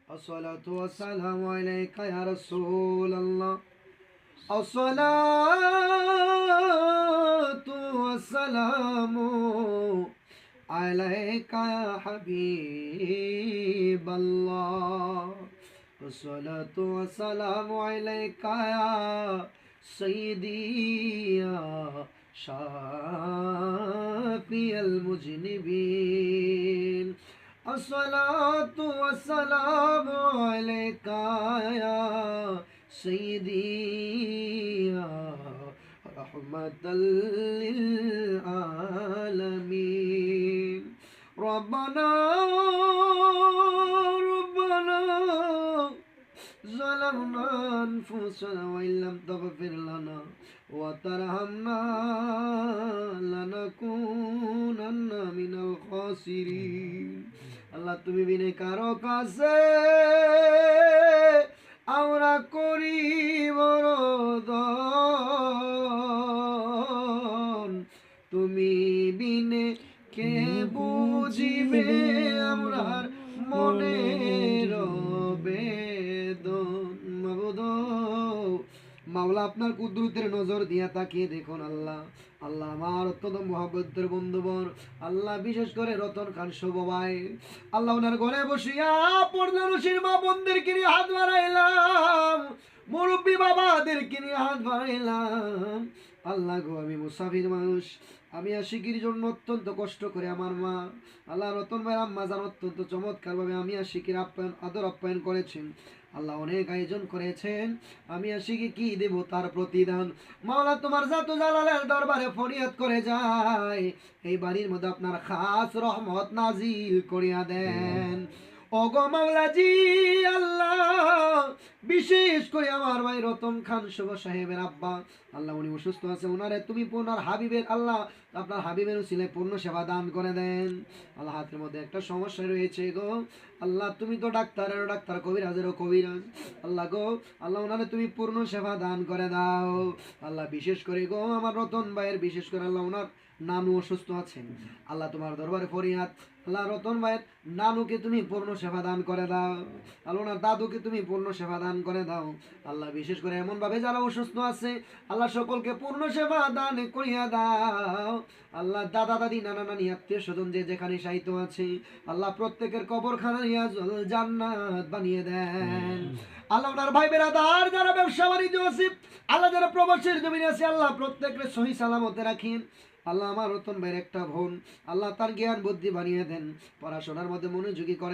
الصلاة والسلام عليك يا رسول الله. الصلاة والسلام عليك يا حبيب الله. الصلاة والسلام عليك يا سيدي يا شافي المذنبين. الصلاة والسلام عليك يا سيدي يا رحمة للعالمين. ربنا ظلمنا أنفسنا وإن لم تغفر لنا وترحمنا لنكونن من الخاسرين. আল্লাহ তুমি বিনে কারো কাছে আমরা করি বরদান, তুমি বিনে কে বুঝিবে আমরার মনের বেদন। মাওলা আপনার কুদরতের নজর দিয়া তাকিয়ে দেখুন আল্লাহ। আল্লাহ আমার অত্যন্ত মহব্বতের বন্ধুবর আল্লাহ, বিশেষ করে রতন খান শুভ ভাই, আল্লাহ ওনার ঘরে বসিয়া পর্দানুশীর মা বোনদেরকে নিয়ে হাত বাড়াইলাম, মুরব্বী বাবাদেরকে নিয়ে হাত বাড়াইলাম। আল্লাহ গো, আমি মুসাফির মানুষ, আমি আশিকির জন্য অত্যন্ত কষ্ট করে আমার মা আল্লাহ রতন ভাই আম্মা জান অত্যন্ত চমৎকারভাবে আমি আশিকির আদর আপ্যায়ন করেছেন। আল্লাহ অনেক আয়োজন করেছেন, আমি আশিকি কি দেব তার প্রতিদান। মাওলা তোমার জাত জালালের দরবারে ফরিয়াদ করে যায়, এই বাড়ির মধ্যে আপনার খাস রহমত নাজিল করিয়া দেন। ওগো মাওলাজি আল্লাহ, বিশেষ করে আমার ভাই রতন খান শুভ সাহেবের আব্বা আল্লাহ, উনি অসুস্থ আছে, ওনারে তুমি ওনার হাবিবের আল্লাহ আপনার হাবিবের উসিলায় পূর্ণ সেবা দান করে দেন। আল্লাহ হাতের মধ্যে একটা সমস্যা রয়েছে গো আল্লাহ, তুমি তো ডাক্তারেরও ডাক্তার, কবিরাজেরও কবিরাজ আল্লাহ গো, আল্লাহ ওনারে তুমি পূর্ণ সেবা দান করে দাও আল্লাহ। বিশেষ করে গো আমার রতন ভাইয়ের, বিশেষ করে আল্লাহ ওনার নানু অসুস্থ আছেন, আল্লাহ তোমার দরবারে ফরিয়াদ আল্লাহ রতন ভাইয়ের নানুকে তুমি পূর্ণ সেবা দান করে দাও আল্লাহ, ওনার দাদুকে তুমি পূর্ণ সেবা দান করে দাও আল্লাহ। বিশেষ করে এমন ভাবে যারা অসুস্থ আছে আল্লাহ সকলকে পূর্ণ সেবা দান করিয়া দাও আল্লাহ। দাদা দাদি নানা নানি আত্মীয় স্বজন যে যেখানে সাহিত্য আছে আল্লাহ, প্রত্যেকের কবরখানা জান্নাত বানিয়ে দেন আল্লাহ। ওনার ভাই বেরাদার যারা ব্যবসা বাণিজ্য আছে আল্লাহ, যারা প্রবাসের জমিনে আছে আল্লাহ, প্রত্যেকের সহি সালামতে রাখেন আল্লাহ। আমার রতন ভাইয়ের একটা বোন আল্লাহ, তার জ্ঞান বুদ্ধি বানিয়ে দেন, পড়াশোনার মধ্যে মনোযোগী করে